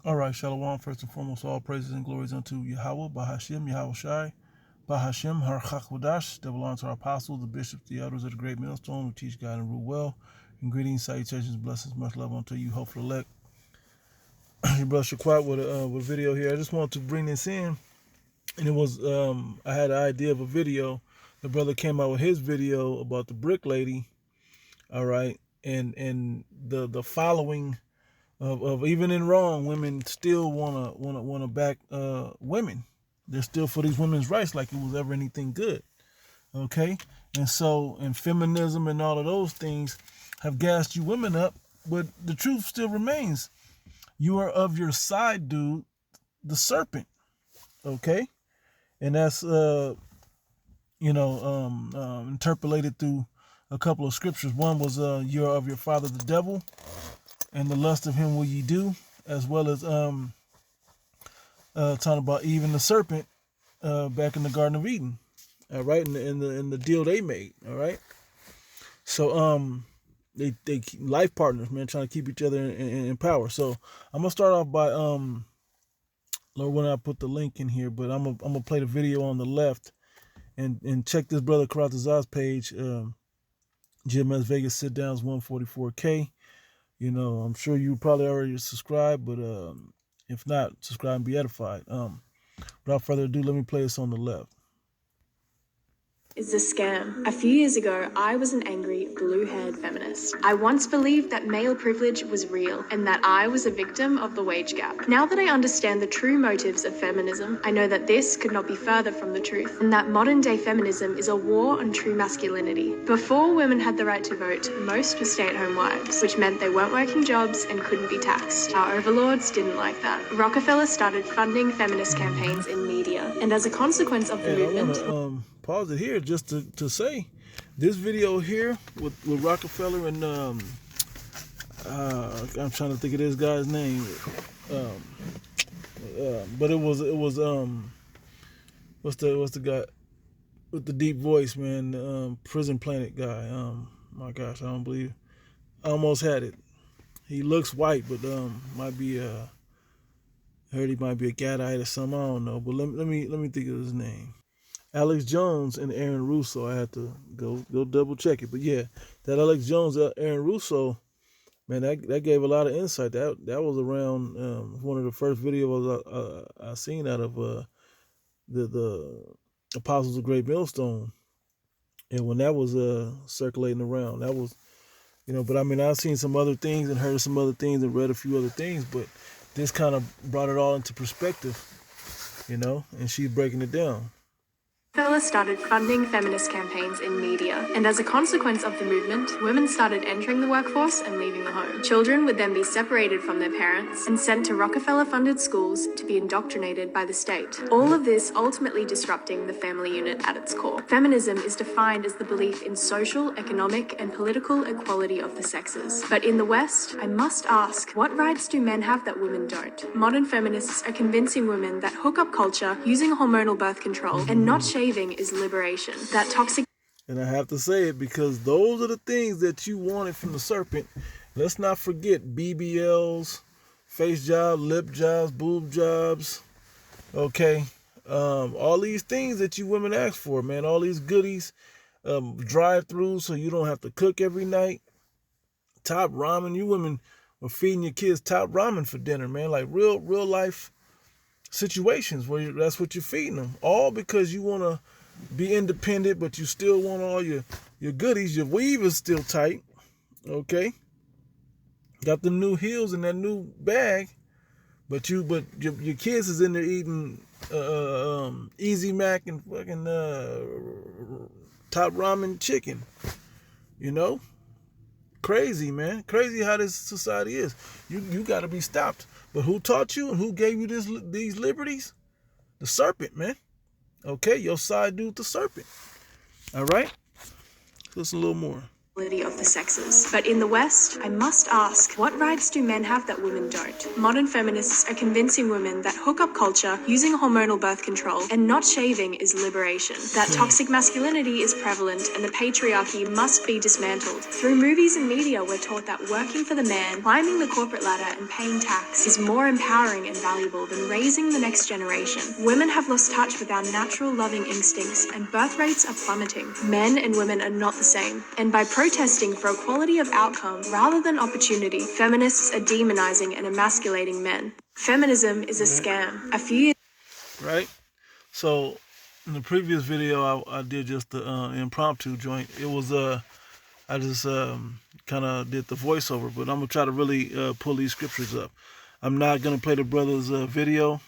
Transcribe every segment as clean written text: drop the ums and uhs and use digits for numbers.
All right, Shalom. First and foremost, all praises and glories unto Yahweh, Bahashim, Yahweh Shai, Bahashim, Har Chakwaдаsh, that belong to our apostles, the bishops, the elders of the great millstone who teach God and rule well. And greetings, salutations, blessings, much love unto you, hopeful elect. Your brother Shaquat with a video here. I just wanted to bring this in, and it was I had an idea of a video. The brother came out with his video about the brick lady. All right, and the following of even in wrong, women still wanna back women. They're still for these women's rights like it was ever anything good. Okay, and feminism and all of those things have gassed you women up, but the truth still remains. You are of your side, dude, the serpent. Okay, and that's interpolated through a couple of scriptures. One was you're of your father the devil, and the lust of him will ye do, as well as talking about Eve and the serpent back in the Garden of Eden. All right, in the deal they made. All right, so they life partners, man, trying to keep each other in power. So I'm gonna start off by Lord, when I put the link in here, but I'm gonna play the video on the left and check this brother Karatazar's page. GMS Vegas sit downs 144K. You know, I'm sure you probably already subscribed, but if not, subscribe and be edified. Without further ado, let me play this on the left. Is a scam. A few years ago, I was an angry, blue-haired feminist. I once believed that male privilege was real and that I was a victim of the wage gap. Now that I understand the true motives of feminism, I know that this could not be further from the truth, and that modern-day feminism is a war on true masculinity. Before women had the right to vote, most were stay-at-home wives, which meant they weren't working jobs and couldn't be taxed. Our overlords didn't like that. Rockefeller started funding feminist campaigns in media, and as a consequence of the movement... I want to pause it here just to say this video here with Rockefeller and I'm trying to think of this guy's name, but it was what's the guy with the deep voice, man, Prison Planet guy. My gosh, I don't believe I almost had it. He looks white, but might be heard he might be a Gadite or something. I don't know, but let me think of his name. Alex Jones and Aaron Russo. I had to go double check it, but yeah, that Alex Jones, Aaron Russo, man, that gave a lot of insight. That was around one of the first videos I seen out of the Apostles of Great Millstone, and when that was circulating around, that was But I mean, I've seen some other things and heard some other things and read a few other things, but this kind of brought it all into perspective, and she's breaking it down. Rockefeller started funding feminist campaigns in media, and as a consequence of the movement, women started entering the workforce and leaving the home. Children would then be separated from their parents and sent to Rockefeller-funded schools to be indoctrinated by the state. All of this ultimately disrupting the family unit at its core. Feminism is defined as the belief in social, economic, and political equality of the sexes. But in the West, I must ask, what rights do men have that women don't? Modern feminists are convincing women that hookup culture, using hormonal birth control, and not shaving is liberation. That toxic... And I have to say it because those are the things that you wanted from the serpent. Let's not forget BBLs, face jobs, lip jobs, boob jobs. Okay. All these things that you women ask for, man. All these goodies. Drive-throughs so you don't have to cook every night. Top ramen. You women were feeding your kids top ramen for dinner, man. Like real life situations where that's what you're feeding them, all because you want to be independent, but you still want all your goodies. Your weave is still tight, okay? Got the new heels in that new bag, but your kids is in there eating Easy Mac and fucking top ramen chicken, Crazy, man. Crazy how this society is. You got to be stopped. But who taught you and who gave you these liberties? The serpent, man. Okay, your side dude, the serpent. All right? Listen a little more. of the sexes. But in the West, I must ask, what rights do men have that women don't? Modern feminists are convincing women that hookup culture, using hormonal birth control, and not shaving is liberation. That toxic masculinity is prevalent and the patriarchy must be dismantled. Through movies and media, we're taught that working for the man, climbing the corporate ladder and paying tax is more empowering and valuable than raising the next generation. Women have lost touch with our natural loving instincts and birth rates are plummeting. Men and women are not the same. And by protesting for equality of outcome rather than opportunity, feminists are demonizing and emasculating men. Feminism is a scam. A few years Right? So, in the previous video, I did just the impromptu joint. It was, I just kind of did the voiceover, but I'm going to try to really pull these scriptures up. I'm not going to play the brother's video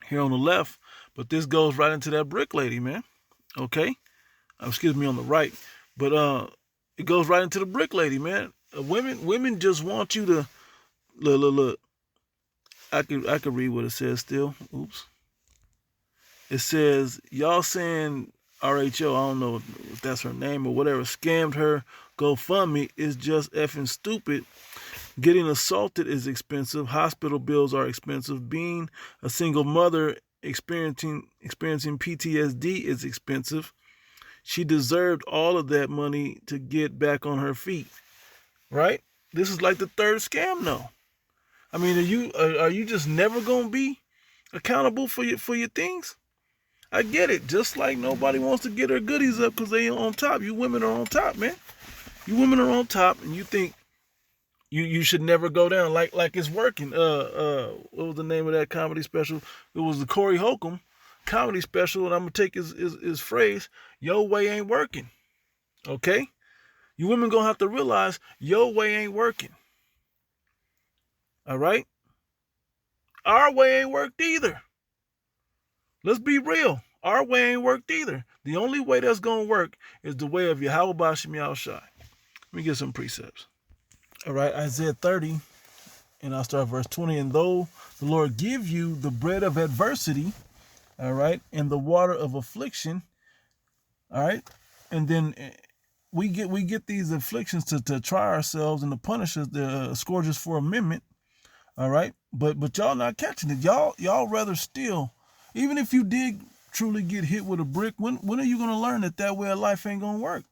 here on the left, but this goes right into that brick lady, man. Okay? Excuse me, on the right. But it goes right into the brick lady, man. Women just want you to look. I could read what it says still. Oops. It says, y'all saying RHO, I don't know if that's her name or whatever, scammed her GoFundMe is just effing stupid. Getting assaulted is expensive. Hospital bills are expensive. Being a single mother experiencing PTSD is expensive. She deserved all of that money to get back on her feet, right? This is like the third scam, though. I mean, are you just never gonna be accountable for your things? I get it. Just like nobody wants to get their goodies up because they on top. You women are on top, man. You women are on top, and you think you should never go down like it's working. What was the name of that comedy special? It was the Corey Holcomb comedy special, and I'm gonna take his phrase, your way ain't working. Okay? You women gonna have to realize your way ain't working. Alright? Our way ain't worked either. Let's be real. Our way ain't worked either. The only way that's gonna work is the way of Yahweh Bashim Yahushai. Let me get some precepts. Alright, Isaiah 30, and I'll start verse 20. And though the Lord give you the bread of adversity, all right, and the water of affliction, all right, and then we get these afflictions to try ourselves and to punish us, the scourge us for amendment, all right, but y'all not catching it. Y'all rather still, even if you did truly get hit with a brick, when are you gonna learn that way of life ain't gonna work?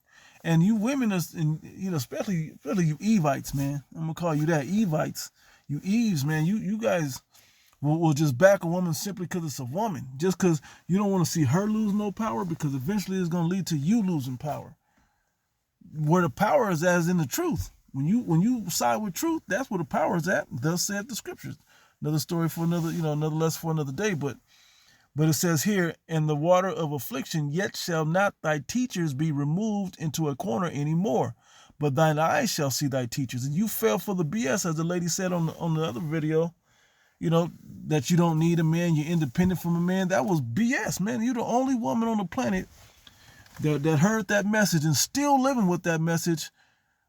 And you women, especially you Evites, man, I'm gonna call you that, Evites, you Eves, man, you guys will just back a woman simply because it's a woman. Just because you don't want to see her lose no power, because eventually it's going to lead to you losing power. Where the power is as in the truth. When you side with truth, that's where the power is at. Thus saith the scriptures. Another story for another lesson for another day. But it says here, in the water of affliction, yet shall not thy teachers be removed into a corner anymore, but thine eyes shall see thy teachers. And you fell for the BS, as the lady said on the other video. That you don't need a man, you're independent from a man. That was BS, man. You're the only woman on the planet that heard that message and still living with that message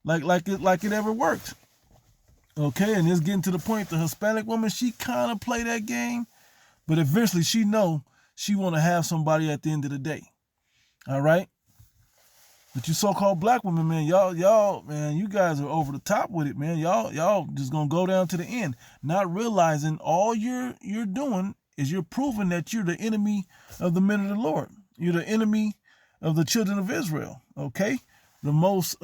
like it ever worked. Okay, and it's getting to the point, the Hispanic woman, she kind of play that game, but eventually she know she want to have somebody at the end of the day. All right? But you so-called black women, man, y'all, man, you guys are over the top with it, man. Y'all just gonna go down to the end, not realizing all you're doing is you're proving that you're the enemy of the men of the Lord. You're the enemy of the children of Israel. Okay, the most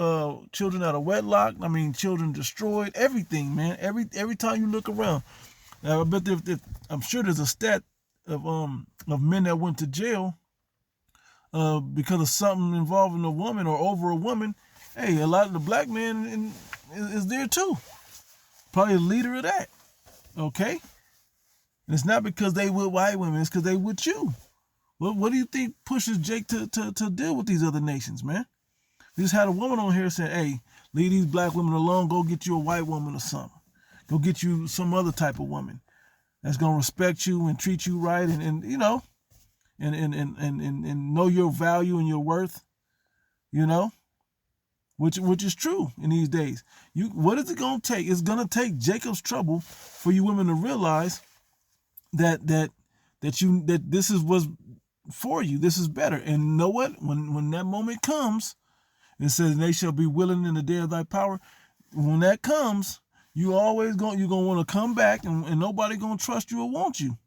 children out of wedlock. I mean, children destroyed. Everything, man. Every time you look around, now I bet I'm sure there's a stat of men that went to jail. Because of something involving a woman or over a woman. Hey, a lot of the black men is there too. Probably the leader of that. Okay? And it's not because they with white women, it's because they with you. What do you think pushes Jake to deal with these other nations, man? We just had a woman on here saying, hey, leave these black women alone, go get you a white woman or something. Go get you some other type of woman that's gonna respect you and treat you right and know your value and your worth, which is true in these days. What is it gonna take? It's gonna take Jacob's trouble for you women to realize that this is what's for you. This is better. And you know what? When that moment comes, It says, they shall be willing in the day of thy power. When that comes, you're gonna want to come back, and nobody gonna trust you or want you,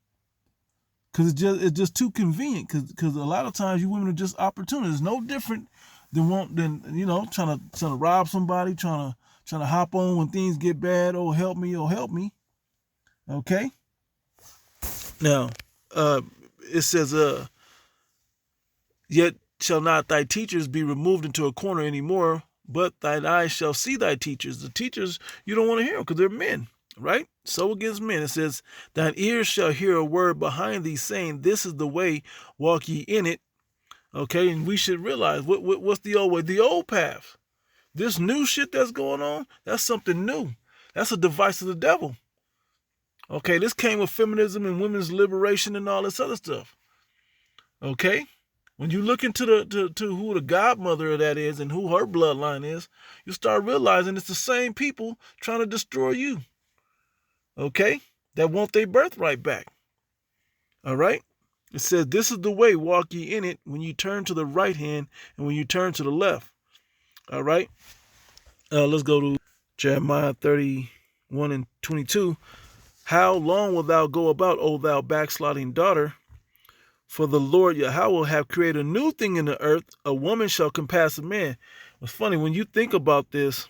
because it's just too convenient. Because a lot of times you women are just opportunists, no different than trying to rob somebody, trying to hop on when things get bad. Oh, help me! Oh, help me! Okay. Now, it says, yet shall not thy teachers be removed into a corner anymore, but thine eyes shall see thy teachers. The teachers, you don't want to hear them because they're men, right? So against men. It says, thine ears shall hear a word behind thee saying, this is the way, walk ye in it. Okay, and we should realize what's the old way? The old path. This new shit that's going on, that's something new. That's a device of the devil. Okay, this came with feminism and women's liberation and all this other stuff. Okay? When you look into to who the godmother of that is and who her bloodline is, you start realizing it's the same people trying to destroy you. Okay? That want their birthright back. All right? It says, this is the way, walk ye in it, when you turn to the right hand and when you turn to the left. All right? Let's go to Jeremiah 31 and 22. How long wilt thou go about, O thou backsliding daughter? For the Lord Yahweh have created a new thing in the earth. A woman shall compass a man. It's funny, when you think about this,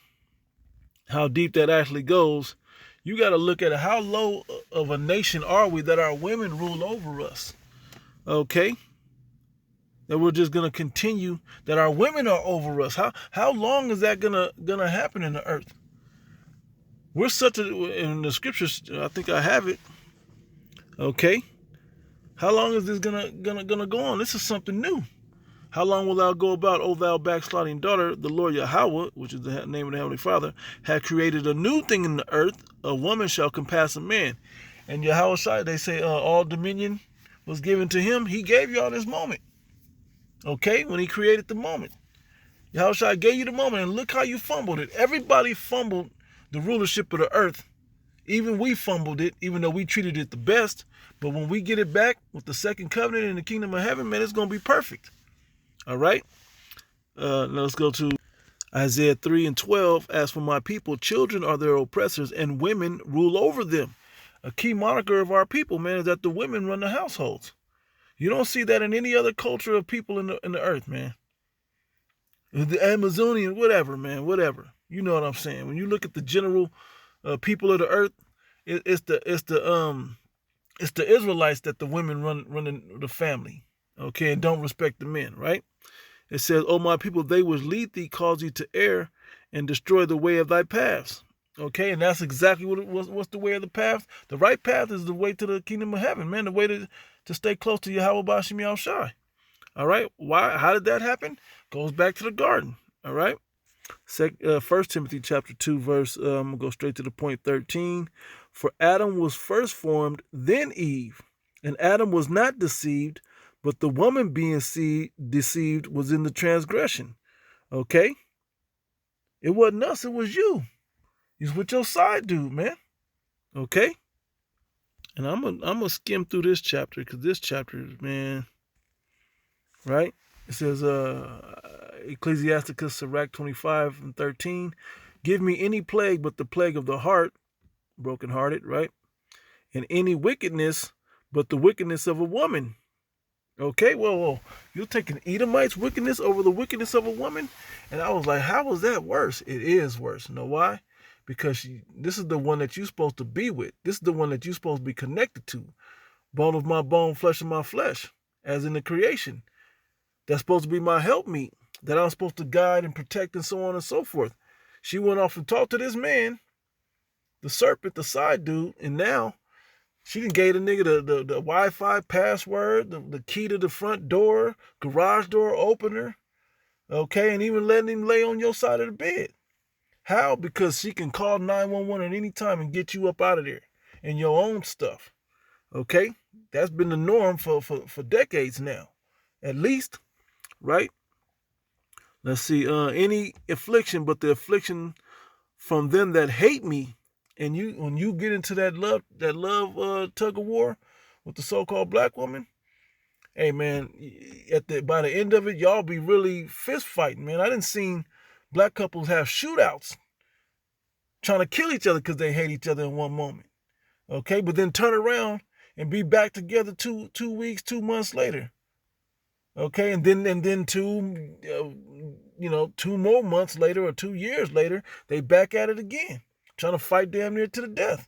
how deep that actually goes, you got to look at how low of a nation are we that our women rule over us. Okay? That we're just going to continue, that our women are over us. How long is that gonna happen in the earth? We're such in the scriptures, I think I have it. Okay? How long is this gonna go on? This is something new. How long will thou go about, O thou backsliding daughter? The Lord Yahweh, which is the name of the Heavenly Father, had created a new thing in the earth. A woman shall compass a man. And Yahweh, they say all dominion was given to him. He gave y'all this moment. Okay? When he created the moment. Yahweh gave you the moment, and look how you fumbled it. Everybody fumbled the rulership of the earth. Even we fumbled it, even though we treated it the best. But when we get it back with the second covenant in the kingdom of heaven, man, it's going to be perfect. All right? Now let's go to Isaiah 3 and 12. As for my people, children are their oppressors, and women rule over them. A key moniker of our people, man, is that the women run the households. You don't see that in any other culture of people in the earth, man. The Amazonian, whatever, man, whatever. You know what I'm saying. When you look at the general people of the earth, it's the Israelites that the women run the family, okay, and don't respect the men, right? It says, "O my people, they which lead thee cause thee to err, and destroy the way of thy paths." Okay, and that's exactly what's the way of the path. The right path is the way to the kingdom of heaven, man. The way to stay close to Yahweh B'Shem Yahushai. All right, why? How did that happen? Goes back to the garden. All right. 1 Timothy chapter 2, verse, I'm going to go straight to the point, 13. For Adam was first formed, then Eve. And Adam was not deceived, but the woman being deceived was in the transgression. Okay? It wasn't us, it was you. It's what your side dude, man. Okay? And I'm gonna skim through this chapter, because this chapter, man, right? It says, Ecclesiasticus Sirach 25 and 13. Give me any plague but the plague of the heart, brokenhearted, right? And any wickedness but the wickedness of a woman. Okay, well, you're taking Edomite's wickedness over the wickedness of a woman? And I was like, how is that worse? It is worse. You know why? Because this is the one that you're supposed to be with. This is the one that you're supposed to be connected to. Bone of my bone, flesh of my flesh, as in the creation. That's supposed to be my helpmeet, that I'm supposed to guide and protect and so on and so forth. She went off and talked to this man, the serpent, the side dude, and now she done gave the nigga the Wi-Fi password, the key to the front door, garage door opener, okay, and even letting him lay on your side of the bed. How? Because she can call 911 at any time and get you up out of there and your own stuff, okay? That's been the norm for decades now, at least. Right? Let's see. Any affliction but the affliction from them that hate me. And when you get into that love tug of war with the so-called black woman, hey man, by the end of it, y'all be really fist fighting, man. I didn't seen Black couples have shootouts, trying to kill each other because they hate each other in one moment. Okay, but then turn around and be back together 2 weeks, 2 months later. Okay, and then 2 more months later or 2 years later, they back at it again, trying to fight damn near to the death.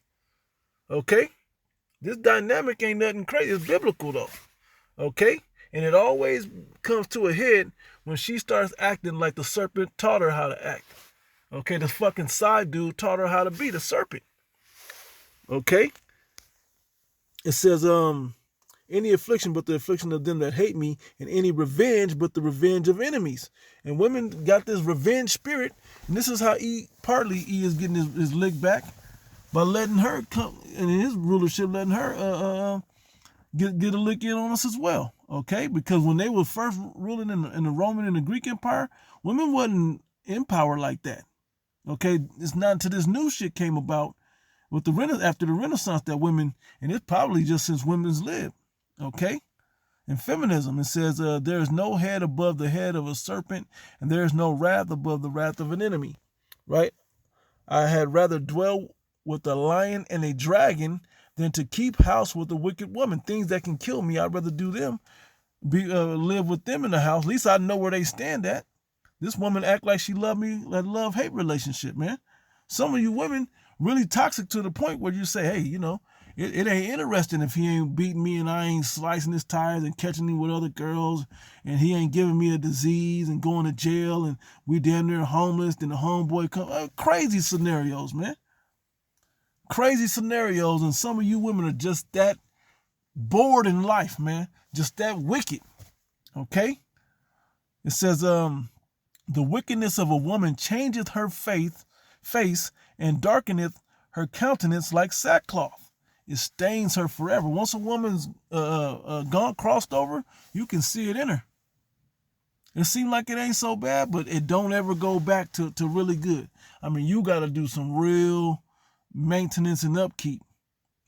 Okay, this dynamic ain't nothing crazy. It's biblical though. Okay, and it always comes to a head when she starts acting like the serpent taught her how to act. Okay, the fucking side dude taught her how to be the serpent. Okay, it says any affliction but the affliction of them that hate me, and any revenge but the revenge of enemies. And women got this revenge spirit, and this is how E is getting his lick back, by letting her come, and in his rulership, letting her get a lick in on us as well. Okay, because when they were first ruling in the Roman and the Greek Empire, women wasn't in power like that. Okay, it's not until this new shit came about with after the Renaissance that women, and it's probably just since women's lived. Okay, in feminism, it says there is no head above the head of a serpent, and there is no wrath above the wrath of an enemy. Right? I had rather dwell with a lion and a dragon than to keep house with a wicked woman. Things that can kill me, I'd rather do them, live with them in the house. At least I know where they stand at. This woman act like she love me, like love-hate relationship, man. Some of you women really toxic to the point where you say, hey, it ain't interesting if he ain't beating me and I ain't slicing his tires and catching him with other girls, and he ain't giving me a disease and going to jail, and we damn near homeless, and the homeboy come. Crazy scenarios, man. Crazy scenarios, and some of you women are just that bored in life, man. Just that wicked. Okay? It says, the wickedness of a woman changeth her face and darkeneth her countenance like sackcloth. It stains her forever. Once a woman's crossed over, you can see it in her. It seems like it ain't so bad, but it don't ever go back to really good. I mean, you got to do some real maintenance and upkeep.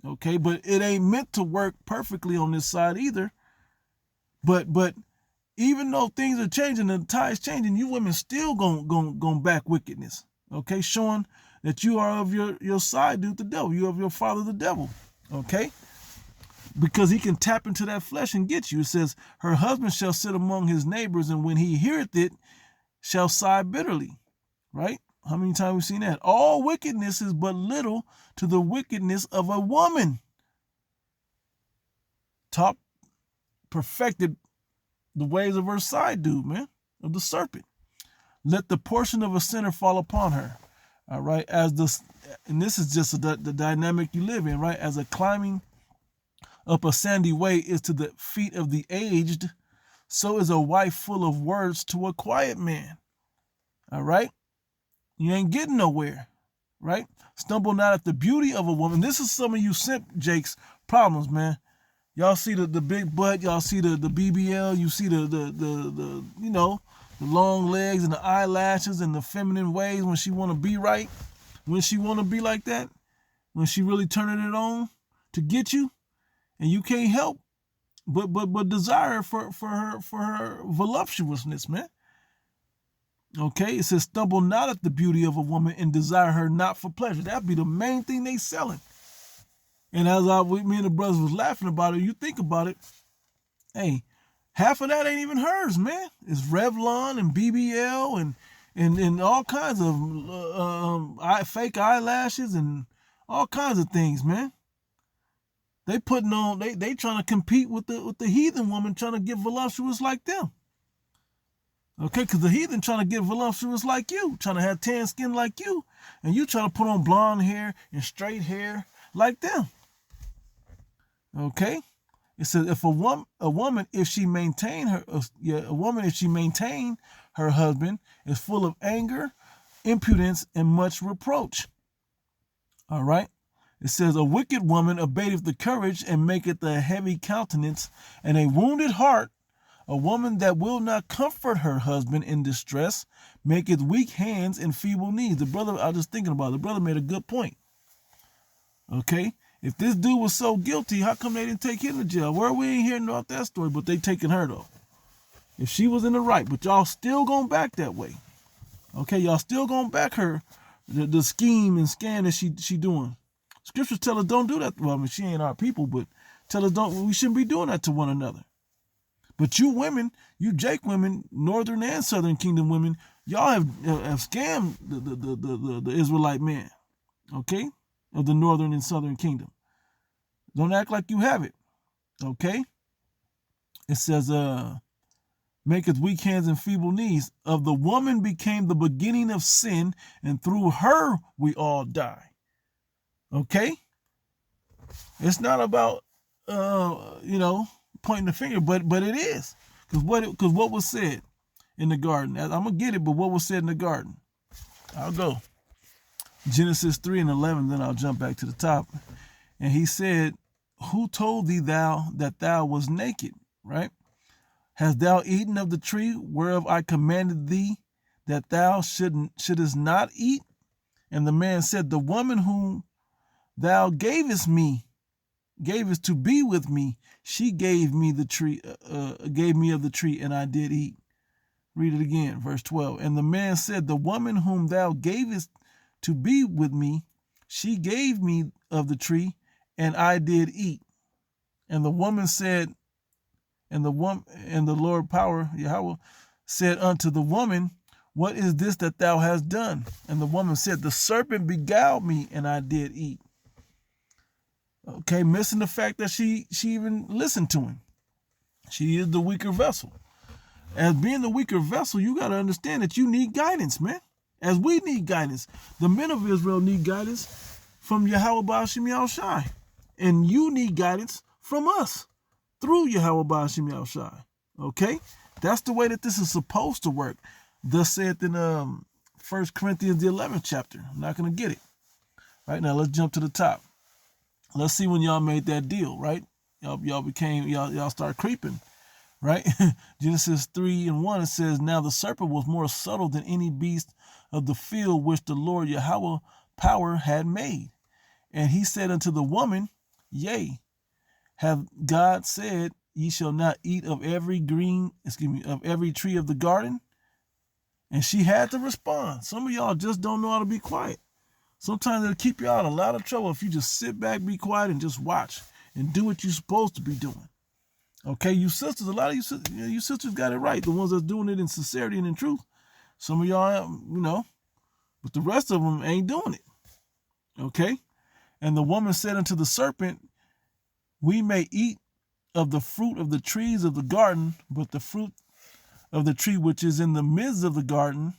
Okay, but it ain't meant to work perfectly on this side either. But even though things are changing and the tide's changing, you women still gon' back wickedness. Okay, showing that you are of your side dude, the devil. You are of your father, the devil. Okay, because he can tap into that flesh and get you. It says, her husband shall sit among his neighbors, and when he heareth it, shall sigh bitterly. Right? How many times have we seen that? All wickedness is but little to the wickedness of a woman. Top perfected the ways of her side dude, man, of the serpent. Let the portion of a sinner fall upon her. All right, and this is just the dynamic you live in, right? As a climbing up a sandy way is to the feet of the aged, so is a wife full of words to a quiet man. All right, you ain't getting nowhere, right? Stumble not at the beauty of a woman. This is some of you simp Jake's problems, man. Y'all see the big butt, y'all see the BBL, you see the long legs and the eyelashes and the feminine ways when she want to be right, when she want to be like that, when she really turning it on to get you, and you can't help but desire for her voluptuousness, man. Okay, it says, stumble not at the beauty of a woman and desire her not for pleasure. That'd be the main thing they selling. And as me and the brothers was laughing about it, you think about it, hey, half of that ain't even hers, man. It's Revlon and BBL and all kinds of fake eyelashes and all kinds of things, man. They putting on, they trying to compete with the heathen woman trying to get voluptuous like them. Okay, because the heathen trying to get voluptuous like you, trying to have tan skin like you, and you trying to put on blonde hair and straight hair like them. Okay, it says if a woman if she maintain her husband is full of anger, impudence, and much reproach. All right, it says a wicked woman abateth the courage and maketh a heavy countenance, and a wounded heart. A woman that will not comfort her husband in distress maketh weak hands and feeble knees. The brother, I was just thinking about it, the brother made a good point. Okay. If this dude was so guilty, how come they didn't take him to jail? Well, we ain't hearing about that story, but they taking her though. If she was in the right, but y'all still going back that way. Okay, y'all still gonna back her, the scheme and scam that she doing. Scriptures tell us don't do that. Well, I mean, she ain't our people, but tell us we shouldn't be doing that to one another. But you women, you Jake women, Northern and Southern Kingdom women, y'all have scammed the Israelite man, okay, of the Northern and Southern Kingdom. Don't act like you have it, okay? It says, maketh weak hands and feeble knees. Of the woman became the beginning of sin, and through her we all die. Okay? It's not about pointing the finger, but it is. Because what was said in the garden. I'm gonna get it, but what was said in the garden? I'll go. Genesis 3:11, then I'll jump back to the top. And he said, who told thee that thou was naked? Right? Hast thou eaten of the tree whereof I commanded thee that thou shouldest not eat? And the man said, the woman whom thou gavest to be with me, she gave me of the tree, and I did eat. Read it again, verse 12. And the man said, the woman whom thou gavest to be with me, she gave me of the tree, and I did eat. And the woman said, and the Lord power, Yahweh, said unto the woman, what is this that thou hast done? And the woman said, the serpent beguiled me, and I did eat. Okay, missing the fact that she even listened to him. She is the weaker vessel. As being the weaker vessel, you got to understand that you need guidance, man. As we need guidance. The men of Israel need guidance from Yahweh Ba'ashim Yahushai. And you need guidance from us through Yahweh Ba'ashim Yahushai. Okay? That's the way that this is supposed to work. Thus saith in 1 Corinthians, the 11th chapter. I'm not going to get it. Right now, let's jump to the top. Let's see when y'all made that deal, right? Y'all start creeping, right? Genesis 3:1, it says, now the serpent was more subtle than any beast of the field which the Lord Yahweh power had made. And he said unto the woman, yea, have God said, ye shall not eat of every tree of the garden? And she had to respond. Some of y'all just don't know how to be quiet. Sometimes it'll keep you out of a lot of trouble if you just sit back, be quiet, and just watch and do what you're supposed to be doing. Okay, you sisters, a lot of you sisters got it right. The ones that's doing it in sincerity and in truth. Some of y'all, but the rest of them ain't doing it. Okay? And the woman said unto the serpent, we may eat of the fruit of the trees of the garden, but the fruit of the tree which is in the midst of the garden,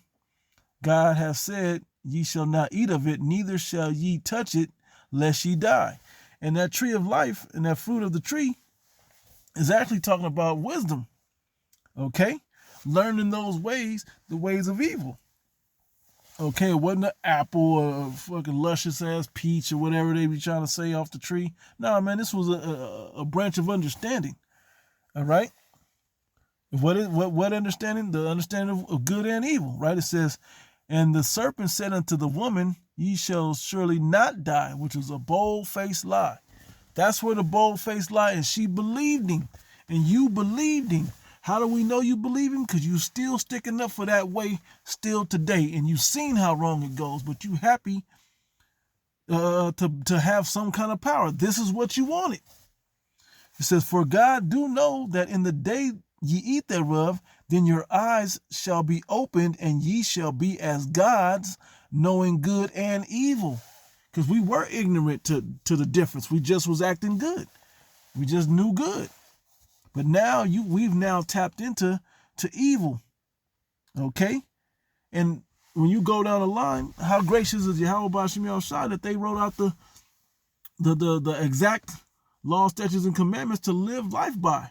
God hath said, ye shall not eat of it, neither shall ye touch it, lest ye die. And that tree of life and that fruit of the tree is actually talking about wisdom. Okay? Learning those ways, the ways of evil. Okay, it wasn't an apple or a fucking luscious ass peach or whatever they be trying to say off the tree. No, man, this was a branch of understanding. All right? What understanding? The understanding of good and evil, right? It says, and the serpent said unto the woman, ye shall surely not die, which was a bold-faced lie. That's where the bold-faced lie is. She believed him, and you believed him. How do we know you believe him? Because you still sticking up for that way still today, and you've seen how wrong it goes, but you happy to have some kind of power. This is what you wanted. It says, for God do know that in the day ye eat thereof, then your eyes shall be opened, and ye shall be as gods, knowing good and evil. Because we were ignorant to the difference. We just was acting good. We just knew good. But now we've now tapped into evil. Okay? And when you go down the line, how gracious is Yahweh Ba'ashim Yahushai that they wrote out the exact law, statutes, and commandments to live life by.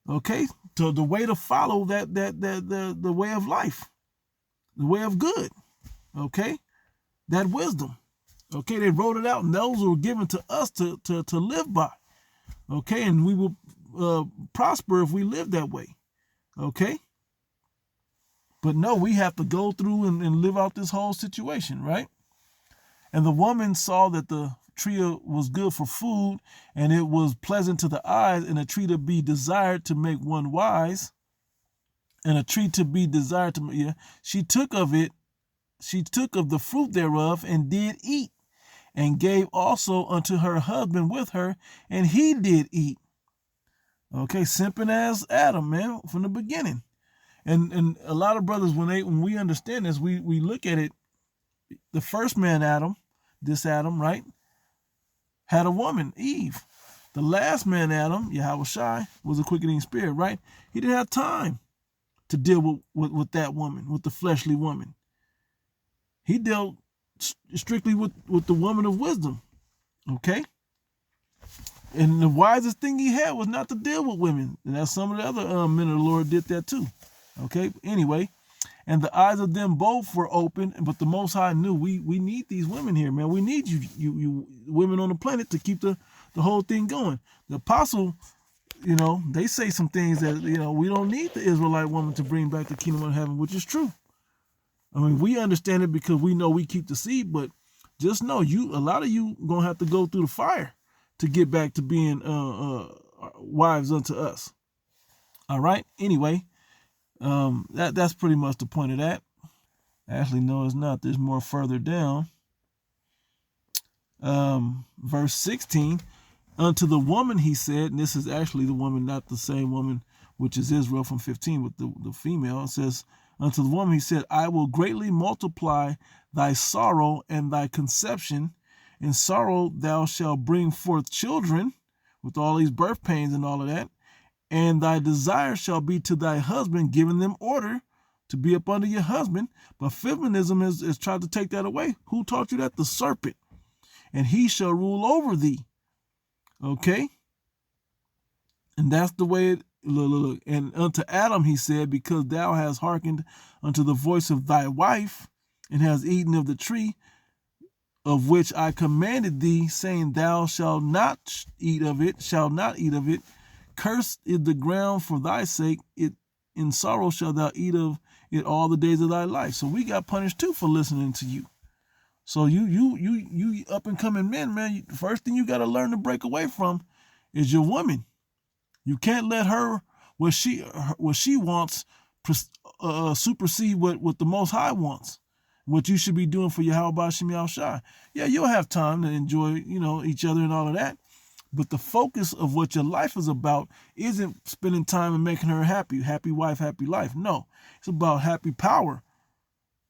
Okay? To the way to follow the way of life. The way of good. Okay? That wisdom. Okay, they wrote it out, and those were given to us to live by. Okay, and we will prosper if we live that way. Okay? But no, we have to go through and live out this whole situation, right? And the woman saw that the tree was good for food, and it was pleasant to the eyes, and a tree to be desired to make one wise. and a tree to be desired to, yeah, she took of the fruit thereof, and did eat, and gave also unto her husband with her, and he did eat. Okay, simping as Adam, man, from the beginning. And a lot of brothers, when we understand this, we look at it, the first man, Adam, this Adam, right, had a woman, Eve. The last man, Adam, Yahweh Shai, was a quickening spirit, right? He didn't have time to deal with that woman, with the fleshly woman. He dealt strictly with the woman of wisdom, okay? And the wisest thing he had was not to deal with women. And that's some of the other men of the Lord did that too, okay? Anyway, and the eyes of them both were open, but the Most High knew we need these women here, man. We need you women on the planet to keep the whole thing going. The apostle, they say some things that, we don't need the Israelite woman to bring back the kingdom of heaven, which is true. I mean, we understand it because we know we keep the seed, but just know a lot of you gonna have to go through the fire to get back to being wives unto us. All right. Anyway, that's pretty much the point of that. Actually, no, it's not. There's more further down. Verse 16. Unto the woman he said, and this is actually the woman, not the same woman which is Israel from 15 with the female. It says, unto the woman he said, I will greatly multiply thy sorrow and thy conception. In sorrow thou shalt bring forth children, with all these birth pains and all of that. And thy desire shall be to thy husband, giving them order to be up under your husband. But feminism has tried to take that away. Who taught you that? The serpent. And he shall rule over thee. Okay? And that's the way it, look. And unto Adam he said, because thou hast hearkened unto the voice of thy wife, and hast eaten of the tree of which I commanded thee, saying, thou shalt not eat of it, Cursed is the ground for thy sake, in sorrow shalt thou eat of it all the days of thy life. So we got punished too for listening to you. So you up and coming men, man, the first thing you got to learn to break away from is your woman. You can't let her what she wants supersede what the Most High wants. What you should be doing for Yahweh B'Shem Yahushai. Yeah, you'll have time to enjoy, each other and all of that. But the focus of what your life is about isn't spending time and making her happy. Happy wife, happy life. No, it's about happy power.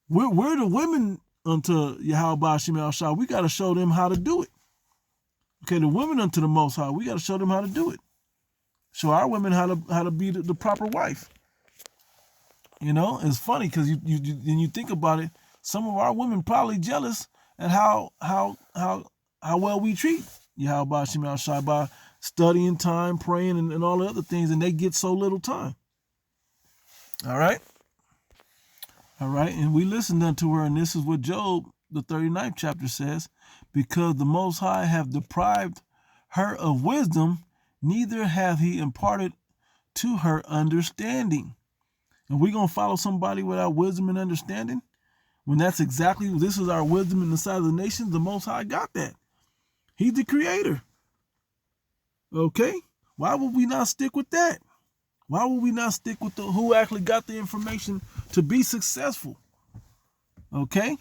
We're the women unto Yahweh B'Shem Yahushai. We got to show them how to do it. Okay, the women unto the Most High, we got to show them how to do it. Show our women how to be the proper wife. It's funny because you think about it. Some of our women probably jealous at how well we treat Yahweh B'Shem Yahushai by studying time, praying, and all the other things, and they get so little time. All right, and we listened unto her, and this is what Job, the 39th chapter says, because the Most High have deprived her of wisdom, neither hath he imparted to her understanding. And we're going to follow somebody without wisdom and understanding? When this is our wisdom in the sight of the nations, the Most High got that. He's the creator. Okay? Why would we not stick with that? Why would we not stick with who actually got the information to be successful? Okay?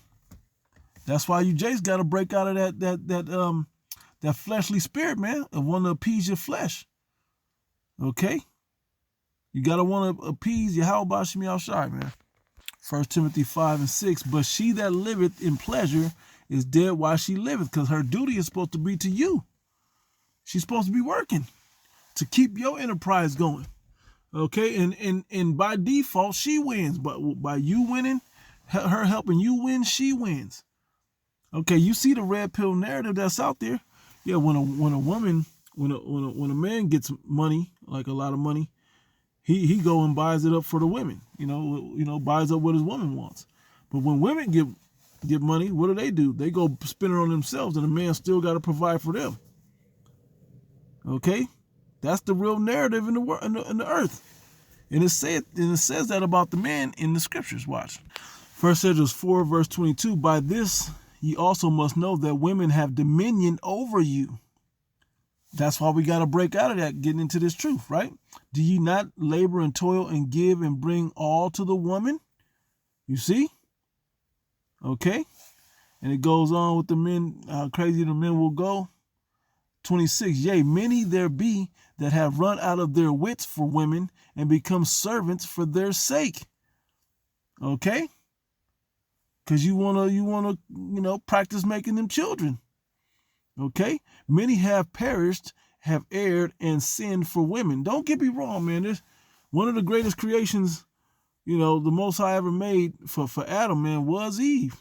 That's why you just got to break out of that fleshly spirit, man, and want to appease your flesh. Okay? You got to want to appease Yahweh B'Shem Yahushai, man. 1 Timothy 5:6, but she that liveth in pleasure is dead while she liveth, because her duty is supposed to be to you. She's supposed to be working to keep your enterprise going. Okay, and by default, she wins. But by you winning, her helping you win, she wins. Okay, you see the red pill narrative that's out there. Yeah, when a man gets money, like a lot of money, he go and buys it up for the women. Buys up what his woman wants. But when women get money, what do? They go spend it on themselves, and the man still got to provide for them. Okay, that's the real narrative in the earth, and it says that about the man in the scriptures. Watch, 1 Samuel 4 verse 22. By this ye also must know that women have dominion over you. That's why we got to break out of that, getting into this truth, right? Do ye not labor and toil and give and bring all to the woman? You see? Okay. And it goes on with the men, how crazy the men will go. 26, yea, many there be that have run out of their wits for women and become servants for their sake. Okay? Because you wanna, practice making them children. Okay? Many have perished, have erred, and sinned for women. Don't get me wrong, man. This one of the greatest creations, the Most High ever made for Adam, man, was Eve.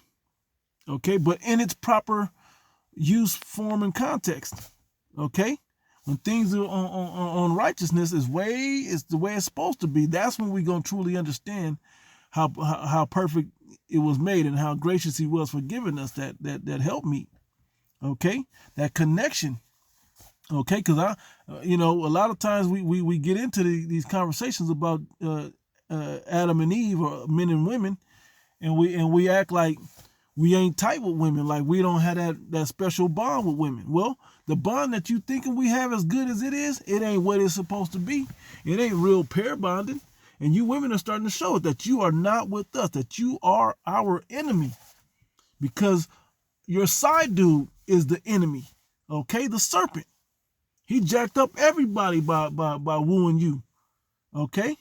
Okay? But in its proper use, form, and context. Okay? When things are on righteousness is the way it's supposed to be. That's when we're gonna truly understand how perfect it was made and how gracious He was for giving us that help meet. Okay, that connection. Okay, because a lot of times we get into these conversations about Adam and Eve, or men and women, and we act like we ain't tight with women, like we don't have that special bond with women. Well, the bond that you thinking we have, as good as it is, it ain't what it's supposed to be. It ain't real pair bonding. And you women are starting to show it, that you are not with us, that you are our enemy. Because your side dude is the enemy. Okay, the serpent. He jacked up everybody by wooing you. Okay?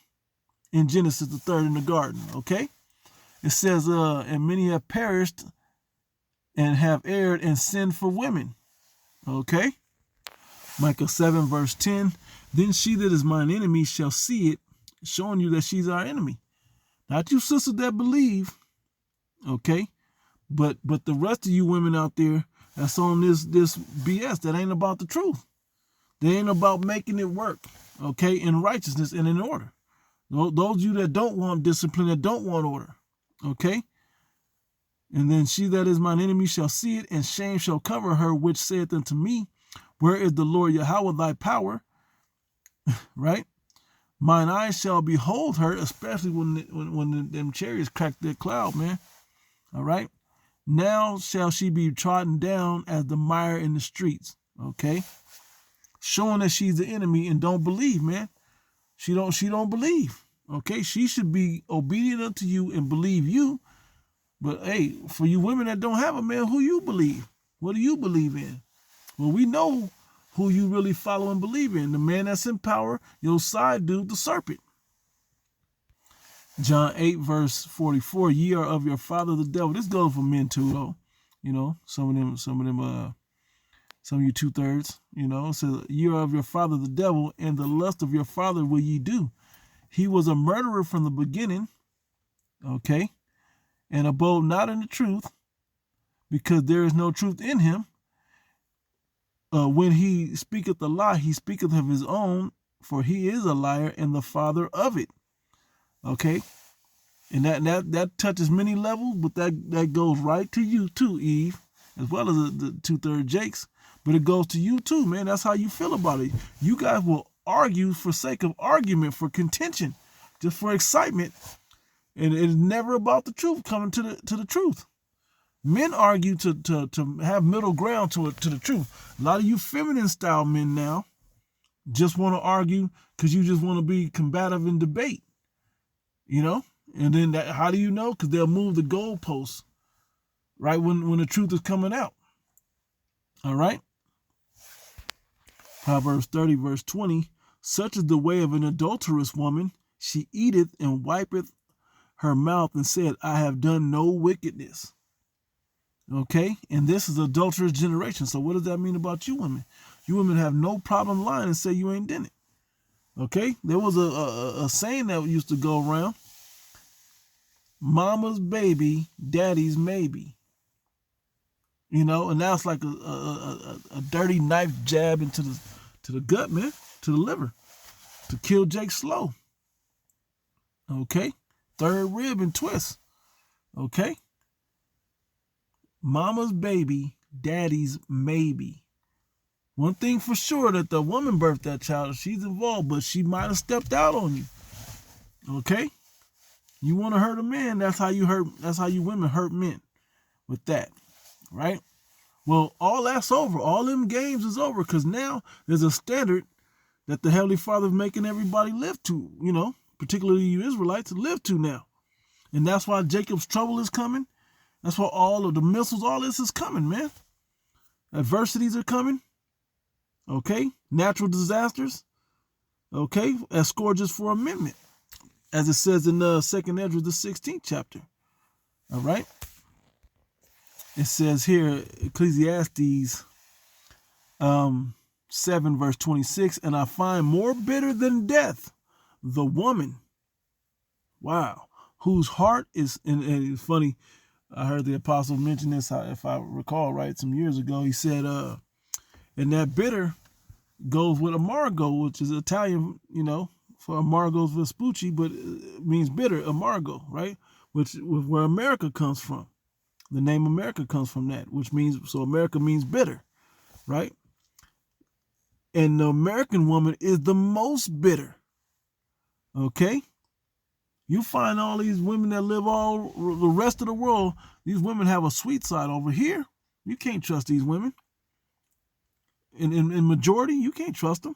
In Genesis the 3rd in the garden. Okay? It says, and many have perished and have erred and sinned for women. Okay? Micah 7 verse 10. Then she that is mine enemy shall see it, showing you that she's our enemy. Not you sisters that believe. Okay? But the rest of you women out there that's on this BS that ain't about the truth. They ain't about making it work. Okay? In righteousness and in order. Those of you that don't want discipline, that don't want order. Okay? And then she that is mine enemy shall see it, and shame shall cover her, which saith unto me, where is the Lord Yahweh thy power? Right? Mine eyes shall behold her, especially when them chariots crack their cloud, man. All right? Now shall she be trodden down as the mire in the streets. Okay? Showing that she's the enemy and don't believe, man. She don't believe. Okay? She should be obedient unto you and believe you. But hey, for you women that don't have a man, who you believe? What do you believe in? Well, we know who you really follow and believe in. The man that's in power, your side dude, the serpent. John 8 verse 44, ye are of your father the devil. This goes for men too, though. Some of you 2/3, it says, ye are of your father the devil, and the lust of your father will ye do. He was a murderer from the beginning, okay, and abode not in the truth, because there is no truth in him. When he speaketh a lie, he speaketh of his own, for he is a liar and the father of it. Okay? And that touches many levels, but that goes right to you too, Eve, as well as the 2/3 Jakes. But it goes to you too, man. That's how you feel about it. You guys will argue for sake of argument, for contention, just for excitement. And it's never about the truth coming to the truth. Men argue to have middle ground to the truth. A lot of you feminine style men now just want to argue because you just want to be combative in debate. And then how do you know? Because they'll move the goalposts right when the truth is coming out. All right. Proverbs 30 verse 20. Such is the way of an adulterous woman. She eateth and wipeth her mouth and said, I have done no wickedness. Okay, and this is adulterous generation. So what does that mean about you women? You women have no problem lying and say you ain't done it. Okay, there was a saying that used to go around: mama's baby, daddy's maybe. And that's like a dirty knife jab into the gut, man, to the liver, to kill Jake slow. Okay, third rib and twist. Okay. Mama's baby, daddy's maybe. One thing for sure, that the woman birthed that child, she's involved, but she might have stepped out on you. Okay? You want to hurt a man, that's how you women hurt men with that. Right? Well, all that's over. All them games is over because now there's a standard that the Heavenly Father is making everybody live to, particularly you Israelites, live to now. And that's why Jacob's trouble is coming. That's why all of the missiles, all this is coming, man. Adversities are coming. Okay? Natural disasters. Okay? As scourges for amendment. As it says in 2nd Ezra, the 16th chapter. All right? It says here, Ecclesiastes 7 verse 26, and I find more bitter than death the woman, wow, whose heart is, and it's funny, I heard the apostle mention this, if I recall right, some years ago. He said, and that bitter goes with amargo, which is Italian, for amargo's Vespucci, but it means bitter, amargo, right? Which where America comes from. The name America comes from that, which means, so America means bitter, right? And the American woman is the most bitter. Okay? You find all these women that live all the rest of the world, these women have a sweet side. Over here, you can't trust these women. In majority, you can't trust them.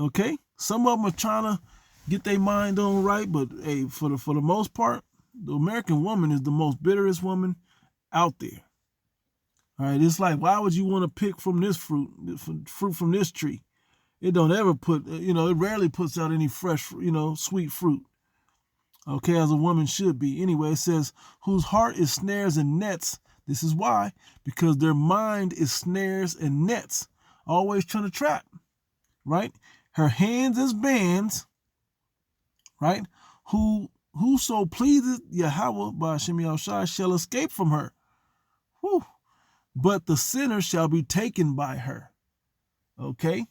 Okay? Some of them are trying to get their mind on right, but hey, for the most part, the American woman is the most bitterest woman out there. All right, it's like, why would you want to pick from this fruit from this tree? It don't ever put, it rarely puts out any fresh, sweet fruit. Okay, as a woman should be. Anyway, it says, whose heart is snares and nets. This is why, because their mind is snares and nets, always trying to trap, right? Her hands is bands, right? Whoso pleaseth Yahweh by Hashem Yahushua shall escape from her. Whew. But the sinner shall be taken by her. Okay?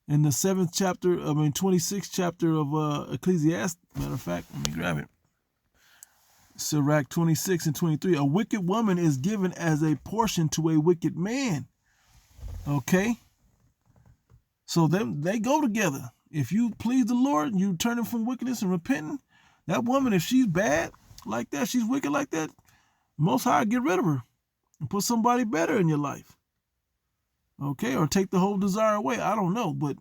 In the 26th chapter of Ecclesiastes, matter of fact, let me grab it. Sirach 26 and 23. A wicked woman is given as a portion to a wicked man. Okay? So they go together. If you please the Lord, you turning from wickedness and repenting, that woman, if she's bad like that, she's wicked like that, Most High get rid of her and put somebody better in your life. Okay, or take the whole desire away. I don't know, but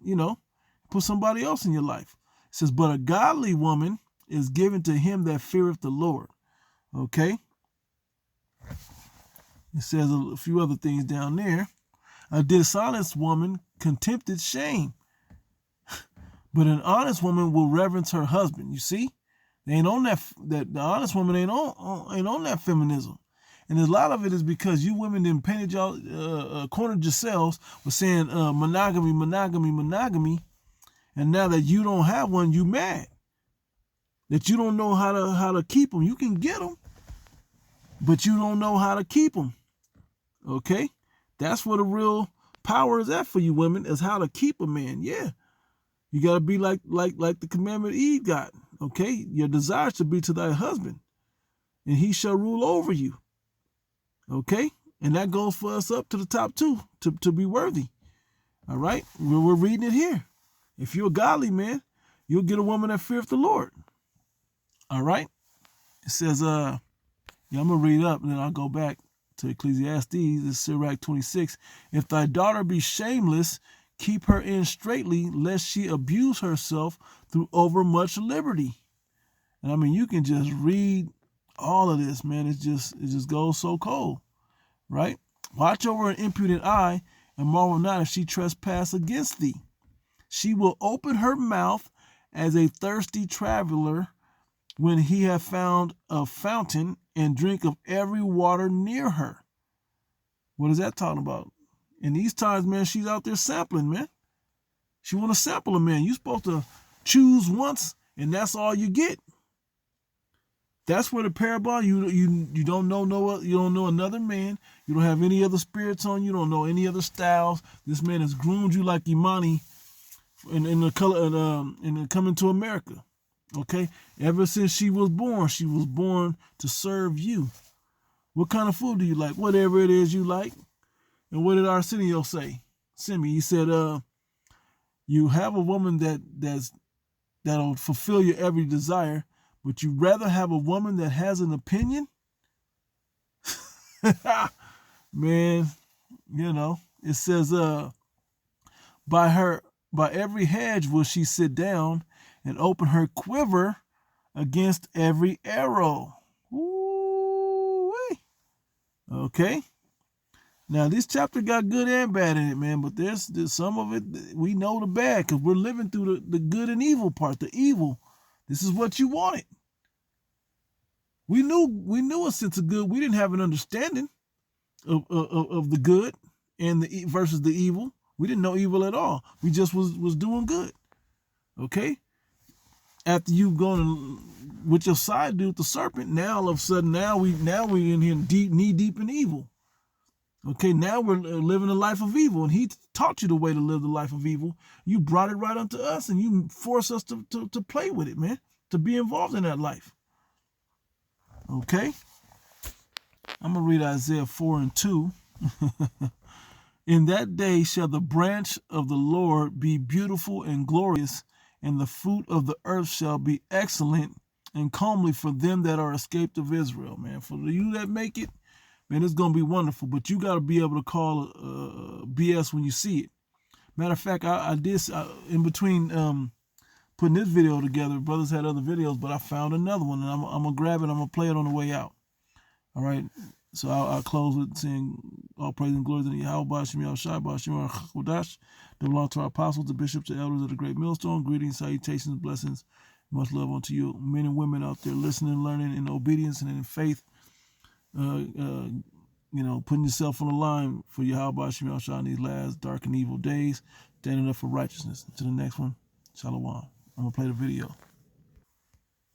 put somebody else in your life. It says, but a godly woman is given to him that feareth the Lord. Okay. It says a few other things down there. A dishonest woman contempted shame, but an honest woman will reverence her husband. You see, they ain't on that the honest woman ain't on that feminism. And a lot of it is because you women then painted y'all, cornered yourselves with saying monogamy, monogamy, monogamy. And now that you don't have one, you mad. That you don't know how to keep them. You can get them, but you don't know how to keep them. Okay? That's where the real power is at for you women, is how to keep a man. Yeah. You got to be like the commandment Eve got. Okay? Your desire should be to thy husband, and he shall rule over you. Okay? And that goes for us up to the top too, to be worthy. All right? We're reading it here. If you're a godly man, you'll get a woman that feareth the Lord. All right? It says, I'm going to read up and then I'll go back to Ecclesiastes. It's Sirach 26. If thy daughter be shameless, keep her in straitly, lest she abuse herself through overmuch liberty. And I mean, you can just read all of this, man. It just goes so cold, right? Watch over an impudent eye, and marvel not if she trespass against thee. She will open her mouth as a thirsty traveler when he have found a fountain, and drink of every water near her. What is that talking about? In these times, man, she's out there sampling, man. She want to sample a man. You're supposed to choose once, and that's all you get. That's where the parable, you don't know you don't know another man. You don't have any other spirits on you. You don't know any other styles. This man has groomed you like Imani in the color in coming to America. Okay? Ever since she was born to serve you. What kind of food do you like? Whatever it is you like. And what did Arsenio say? Simi, he said, you have a woman that'll fulfill your every desire, but you rather have a woman that has an opinion? Man, it says, by her, by every hedge will she sit down and open her quiver against every arrow. Ooh-wee. Okay. Now this chapter got good and bad in it, man. But there's some of it we know the bad because we're living through the good and evil part. The evil, this is what you wanted. We knew a sense of good. We didn't have an understanding of the good and the versus the evil. We didn't know evil at all. We just was doing good. Okay. After you've gone with your side dude, the serpent, now all of a sudden we in here knee deep in evil. Okay, now we're living a life of evil, and he taught you the way to live the life of evil. You brought it right unto us, and you force us to play with it, man, to be involved in that life. Okay, I'm gonna read Isaiah 4:2. In that day shall the branch of the Lord be beautiful and glorious, and the fruit of the earth shall be excellent and comely for them that are escaped of Israel, man. For you that make it, man, it's going to be wonderful, but you got to be able to call BS when you see it. Matter of fact, I did, in between putting this video together, brothers had other videos, but I found another one, and I'm going to grab it, I'm going to play it on the way out. All right, so I'll close with saying, all praise and glory to the Yahweh, Ba'ashem Yahushai, Ba'ashem HaKodash, that belong to our apostles, the bishops, the elders of the great millstone. Greetings, salutations, blessings, much love unto you, men and women out there listening, learning in obedience and in faith. Putting yourself on the line for Yahweh Ba'ashem Yahushua in these last dark and evil days, standing up for righteousness. To the next one, Shalom. I'm going to play the video.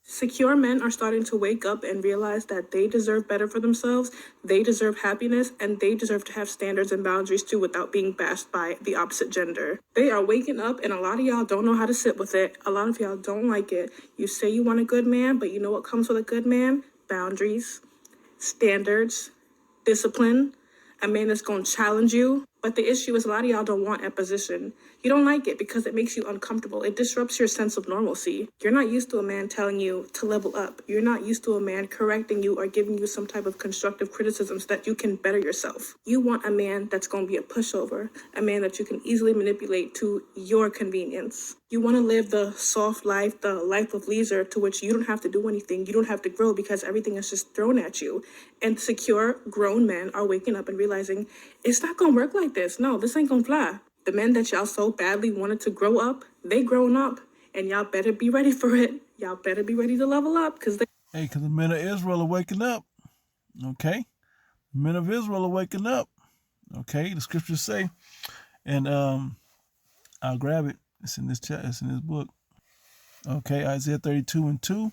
Secure men are starting to wake up and realize that they deserve better for themselves, they deserve happiness, and they deserve to have standards and boundaries too without being bashed by the opposite gender. They are waking up, and a lot of y'all don't know how to sit with it. A lot of y'all don't like it. You say you want a good man, but you know what comes with a good man? Boundaries, standards, discipline, a man that's going to challenge you. But the issue is a lot of y'all don't want opposition. You don't like it because it makes you uncomfortable. It disrupts your sense of normalcy. You're not used to a man telling you to level up. You're not used to a man correcting you or giving you some type of constructive criticism so that you can better yourself. You want a man that's going to be a pushover, a man that you can easily manipulate to your convenience. You want to live the soft life, the life of leisure, to which you don't have to do anything. You don't have to grow because everything is just thrown at you. And secure, grown men are waking up and realizing it's not going to work like this. No, this ain't going to fly. The men that y'all so badly wanted to grow up, they grown up. And y'all better be ready for it. Y'all better be ready to level up because because the men of Israel are waking up. Okay? The men of Israel are waking up. Okay? The scriptures say, and I'll grab it. It's in this chat. It's in this book. Okay, Isaiah 32:2.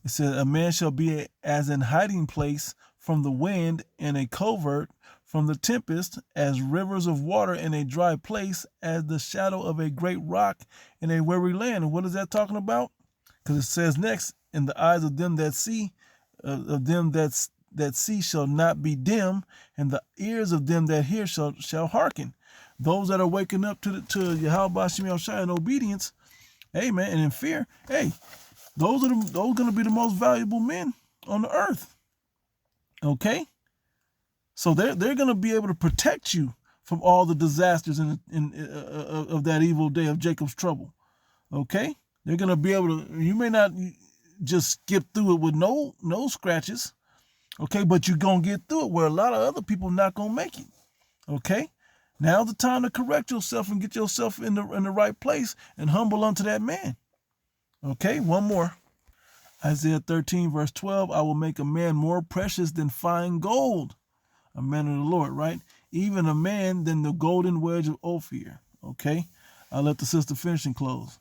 It says, a man shall be as an hiding place from the wind and a covert from the tempest, as rivers of water in a dry place, as the shadow of a great rock in a weary land. And what is that talking about? Because it says next, in the eyes of them that see, that see shall not be dim, and the ears of them that hear shall hearken. Those that are waking up to Yahweh Ba'ashem Yahushua in obedience, hey man, and in fear, hey, those are going to be the most valuable men on the earth. Okay, so they're going to be able to protect you from all the disasters of that evil day of Jacob's trouble. Okay, they're going to be able to. You may not just skip through it with no scratches. Okay, but you're going to get through it where a lot of other people not going to make it. Okay, now's the time to correct yourself and get yourself in the right place and humble unto that man. Okay, one more. Isaiah 13:12, I will make a man more precious than fine gold. A man of the Lord, right? Even a man than the golden wedge of Ophir. Okay, I'll let the sister finish and close.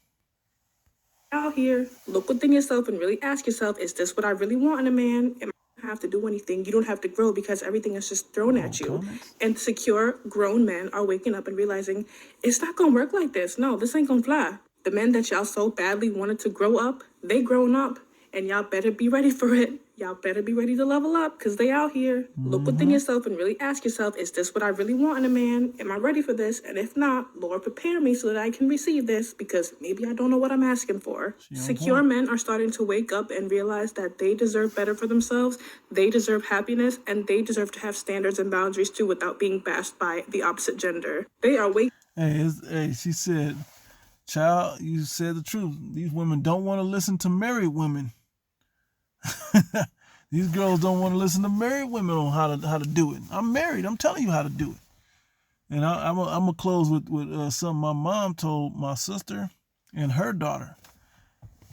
out here, look within yourself and really ask yourself, is this what I really want in a man? Am I don't have to do anything. You don't have to grow because everything is just thrown at you. Comments? And secure, grown men are waking up and realizing it's not going to work like this. No, this ain't going to fly. The men that y'all so badly wanted to grow up, they grown up. And y'all better be ready for it. Y'all better be ready to level up because they out here. Look within yourself and really ask yourself, is this what I really want in a man? Am I ready for this? And if not, Lord, prepare me so that I can receive this because maybe I don't know what I'm asking for. Secure men are starting to wake up and realize that they deserve better for themselves. They deserve happiness and they deserve to have standards and boundaries too without being bashed by the opposite gender. They are waking. Hey, she said, child, you said the truth. These women don't want to listen to married women. These girls don't want to listen to married women on how to do it. I'm married. I'm telling you how to do it. And I'm gonna close with something my mom told my sister and her daughter.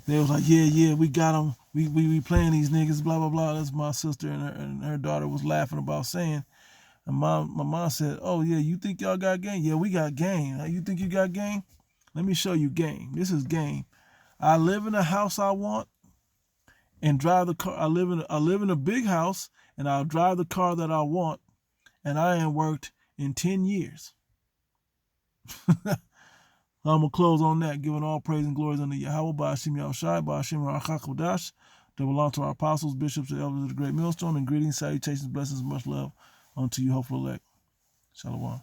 They was like, yeah, we got them. We playing these niggas, blah blah blah. That's my sister and her daughter was laughing about saying. And my mom said, oh yeah, you think y'all got game? Yeah, we got game. You think you got game? Let me show you game. This is game. I live in the house I want and drive the car. I live in a big house and I'll drive the car that I want, and I ain't worked in 10 years. I'm gonna close on that, giving all praise and glories unto Yahweh, Ba'ashim Yahushai, Ba'ashim Ra'achak that belong to our apostles, bishops, and elders of the great millstone, and greetings, salutations, blessings, much love unto you, hopeful elect. Shalom.